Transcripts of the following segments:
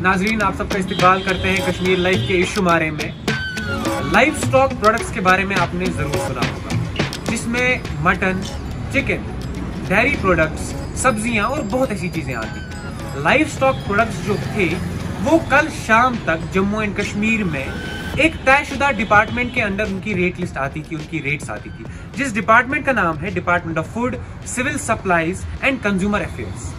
नाजरीन, आप सबका इस्तकबाल करते हैं कश्मीर लाइव के इस शुमारे में। लाइव स्टॉक प्रोडक्ट्स के बारे में आपने ज़रूर सुना होगा, जिसमें मटन, चिकन, डेयरी प्रोडक्ट्स, सब्जियां और बहुत ऐसी चीज़ें आती। लाइव स्टॉक प्रोडक्ट्स जो थे वो कल शाम तक जम्मू एंड कश्मीर में एक तयशुदा डिपार्टमेंट के अंडर उनकी रेट लिस्ट आती थी, उनकी रेट्स आती थी, जिस डिपार्टमेंट का नाम है department of food, civil supplies and consumer affairs.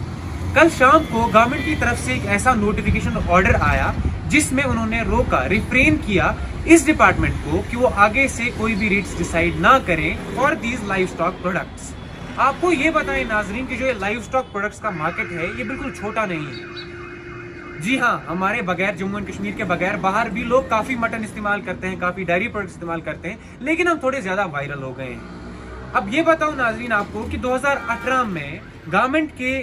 कल शाम को गवर्नमेंट की तरफ से एक ऐसा नोटिफिकेशन ऑर्डर आया जिसमें उन्होंने रोका, रिफ्रेन किया इस डिपार्टमेंट को कि वो आगे से कोई भी रेट्स डिसाइड ना करें for these live stock products. आपको ये बताएं नाजरीन कि जो ये लाइव स्टॉक प्रोडक्ट्स का मार्केट है ये बिल्कुल छोटा नहीं है। जी हाँ, हमारे बगैर, जम्मू एंड कश्मीर के बगैर बाहर भी लोग काफी मटन इस्तेमाल करते हैं, काफी डेयरी प्रोडक्ट्स इस्तेमाल करते हैं, लेकिन हम थोड़े ज्यादा वायरल हो गए हैं। अब ये बताऊं नाजरीन आपको कि 2018 में गवर्नमेंट के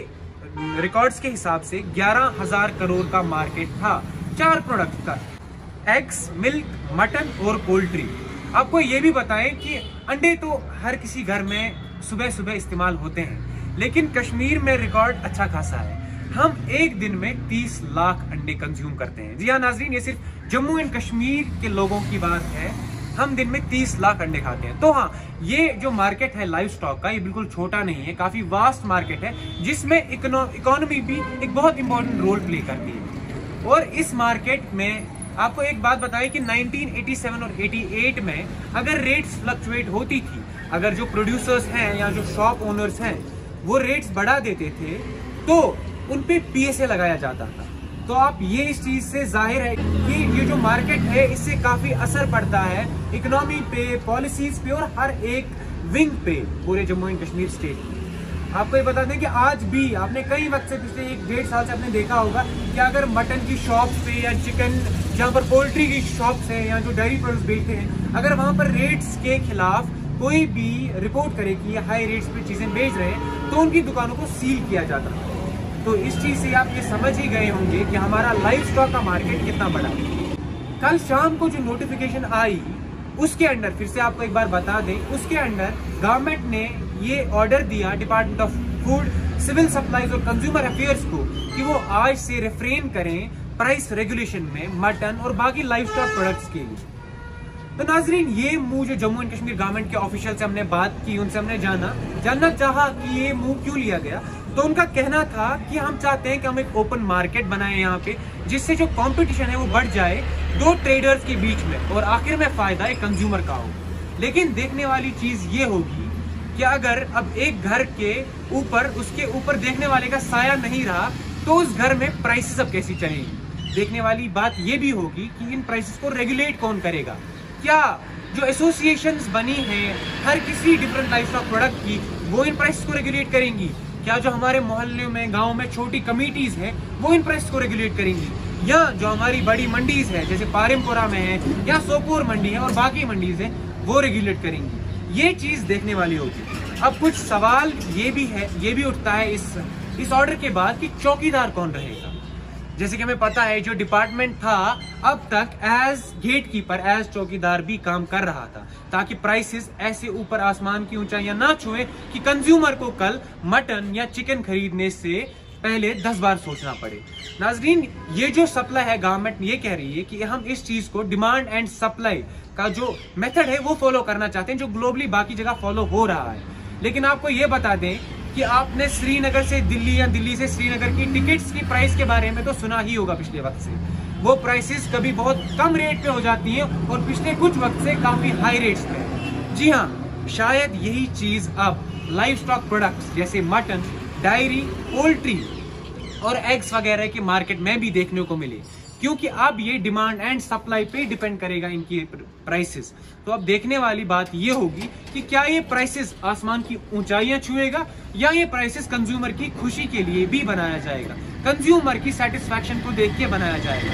रिकॉर्ड्स के हिसाब से 11,000 करोड़ का मार्केट था 4 प्रोडक्ट का, एग्स, मिल्क, मटन और पोल्ट्री। आपको ये भी बताएं कि अंडे तो हर किसी घर में सुबह सुबह इस्तेमाल होते हैं, लेकिन कश्मीर में रिकॉर्ड अच्छा खासा है। हम एक दिन में 30 लाख अंडे कंज्यूम करते हैं। जी हाँ नाजरीन, ये सिर्फ जम्मू एंड कश्मीर के लोगों की बात है, हम दिन में 30 लाख अंडे खाते हैं। तो हाँ, ये जो मार्केट है लाइव स्टॉक का, ये बिल्कुल छोटा नहीं है, काफी वास्ट मार्केट है जिसमें इकोनॉमी भी एक बहुत इंपॉर्टेंट रोल प्ले करती है। और इस मार्केट में आपको एक बात बताएं कि 1987 और 88 में अगर रेट्स फ्लक्चुएट होती थी, अगर जो प्रोड्यूसर्स हैं या जो शॉप ओनर्स हैं वो रेट्स बढ़ा देते थे तो उन पे PSA लगाया जाता था। तो आप ये इस चीज से जाहिर है कि ये जो मार्केट है इससे काफी असर पड़ता है इकोनॉमी पे, पॉलिसीज पे और हर एक विंग पे पूरे जम्मू एंड कश्मीर स्टेट में। आपको ये बता दें कि आज भी आपने कई वक्त से, पिछले 1-1.5 साल से आपने देखा होगा कि अगर मटन की शॉप पे या चिकन, जहाँ पर पोल्ट्री की शॉप्स है या जो डेयरी प्रोडक्ट्स बेचते हैं, अगर वहां पर रेट्स के खिलाफ कोई भी रिपोर्ट करे कि हाई रेट्स पे चीजें बेच रहे हैं तो उनकी दुकानों को सील किया जाता है। तो इस चीज से आप ये समझ ही गए होंगे कि हमारा लाइव स्टॉक का मार्केट कितना बड़ा है। कल शाम को जो नोटिफिकेशन आई उसके अंडर, फिर से आपको एक बार बता दें, उसके अंडर गवर्नमेंट ने ये ऑर्डर दिया department of food, civil supplies और कंज्यूमर अफेयर्स को कि वो आज से रिफ्रेन करें प्राइस रेगुलेशन में मटन और बाकी लाइव स्टॉक प्रोडक्ट्स के लिए। तो नाजरीन, ये मूव जो जम्मू एंड कश्मीर गवर्नमेंट के ऑफिशियल से हमने बात की, उनसे हमने जानना चाहा कि ये मूव क्यों लिया गया। तो उनका कहना था कि हम चाहते हैं कि हम एक ओपन मार्केट बनाएं यहाँ पे, जिससे जो कंपटीशन है वो बढ़ जाए 2 ट्रेडर्स के बीच में और आखिर में फायदा एक कंज्यूमर का हो। लेकिन देखने वाली चीज ये होगी कि अगर अब एक घर के ऊपर, उसके ऊपर देखने वाले का साया नहीं रहा तो उस घर में प्राइसेस अब कैसी चलेंगी। देखने वाली बात ये भी होगी कि इन प्राइसेस को रेगुलेट कौन करेगा। क्या जो एसोसिएशंस बनी हैं हर किसी डिफरेंट लाइफ स्टॉक प्रोडक्ट की, वो इन प्राइसेस को रेगुलेट करेंगी? क्या जो हमारे मोहल्ले में, गांव में छोटी कमिटीज हैं वो इन प्राइसेस को रेगुलेट करेंगी? या जो हमारी बड़ी मंडीज है, जैसे पारिमपुरा में है या सोपोर मंडी है और बाकी मंडीज है, वो रेगुलेट करेंगी? ये चीज देखने वाली होगी। अब कुछ सवाल ये भी उठता है इस ऑर्डर के बाद कि चौकीदार कौन रहेगा। जैसे कि हमें पता है जो डिपार्टमेंट था अब तक एज गेट कीपर, एज चौकीदार भी काम कर रहा था, ताकि प्राइसेस ऐसे ऊपर आसमान की ऊंचाइयां ना छुए कि कंज्यूमर को कल मटन या चिकन खरीदने से पहले 10 बार सोचना पड़े। नाजरीन, ये जो सप्लाई है, गवर्नमेंट ये कह रही है कि हम इस चीज को, डिमांड एंड सप्लाई का जो मेथड है वो फॉलो करना चाहते हैं, जो ग्लोबली बाकी जगह फॉलो हो रहा है। लेकिन आपको ये बता दें कि आपने श्रीनगर से दिल्ली या दिल्ली से श्रीनगर की टिकट्स की प्राइस के बारे में तो सुना ही होगा पिछले वक्त से। वो प्राइसेस कभी बहुत कम रेट पे हो जाती हैं और पिछले कुछ वक्त से काफी हाई रेट्स पे। जी हाँ, शायद यही चीज अब लाइव स्टॉक प्रोडक्ट्स जैसे मटन, डायरी, पोल्ट्री और एग्स वगैरह के मार्केट में भी देखने को मिले, क्योंकि अब ये डिमांड एंड सप्लाई पे डिपेंड करेगा इनकी प्राइसेस। तो अब देखने वाली बात ये होगी कि क्या ये प्राइसेस आसमान की ऊंचाइयां छुएगा या ये प्राइसेस कंज्यूमर की खुशी के लिए भी बनाया जाएगा, कंज्यूमर की सेटिस्फैक्शन को देख के बनाया जाएगा।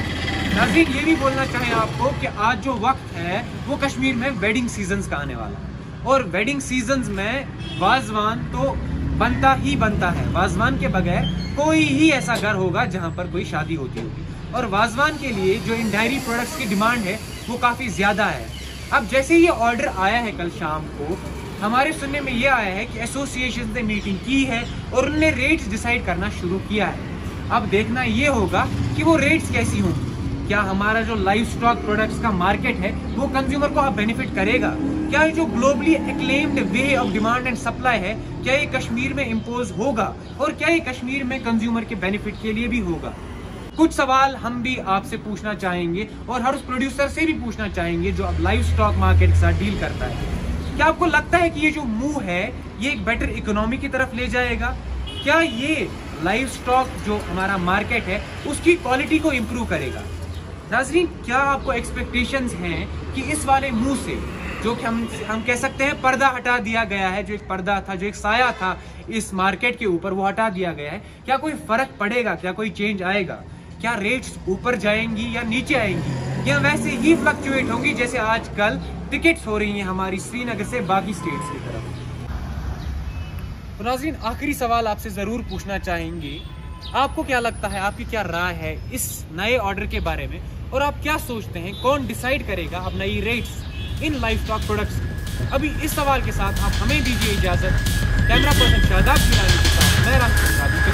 नाज़रीन, ये भी बोलना चाहें आपको कि आज जो वक्त है वो कश्मीर में वेडिंग सीजन का आने वाला है और वेडिंग सीजन में वाजवान तो बनता ही बनता है। वाजवान के बगैर कोई ही ऐसा घर होगा जहाँ पर कोई शादी होती होगी, और वाजवान के लिए जो इन डायरी प्रोडक्ट्स की डिमांड है वो काफी ज्यादा है। अब जैसे ये ऑर्डर आया है कल शाम को, हमारे सुनने में ये आया है कि एसोसिएशन ने मीटिंग की है और उन्होंने रेट्स डिसाइड करना शुरू किया है। अब देखना ये होगा कि वो रेट्स कैसी होंगी। क्या हमारा जो लाइव स्टॉक प्रोडक्ट्स का मार्केट है वो कंज्यूमर को अब बेनिफिट करेगा? क्या ये जो globally acclaimed way of demand and supply है, क्या ये कश्मीर में इम्पोज होगा और क्या ये कश्मीर में कंज्यूमर के बेनिफिट के लिए भी होगा? कुछ सवाल हम भी आपसे पूछना चाहेंगे और हर उस प्रोड्यूसर से भी पूछना चाहेंगे जो अब लाइव स्टॉक मार्केट के साथ डील करता है। क्या आपको लगता है कि ये जो मूव है ये एक बेटर इकोनॉमी की तरफ ले जाएगा? क्या ये लाइव स्टॉक जो हमारा मार्केट है उसकी क्वालिटी को इम्प्रूव करेगा? नाजरीन, क्या आपको एक्सपेक्टेशंस हैं कि इस वाले मूव से जो कि हम कह सकते हैं पर्दा हटा दिया गया है, जो एक पर्दा था, जो एक साया था इस मार्केट के ऊपर, वो हटा दिया गया है, क्या कोई फर्क पड़ेगा? क्या कोई चेंज आएगा? क्या रेट्स ऊपर जाएंगी या नीचे आएंगी, या वैसे ही फ्लक्चुएट होंगी जैसे आजकल टिकट्स हो रही हैं हमारी श्रीनगर से बाकी स्टेट्स की तरफ? तो नाज़रीन, आखिरी सवाल आपसे जरूर पूछना चाहेंगे, आपको क्या लगता है, आपकी क्या राय है इस नए ऑर्डर के बारे में, और आप क्या सोचते हैं कौन डिसाइड करेगा अब नई रेट्स इन लाइव स्टॉक प्रोडक्ट्स? अभी इस सवाल के साथ आप हमें दीजिए इजाजत। कैमरा पर्सन शादाब गिलानी के साथ मैं राम।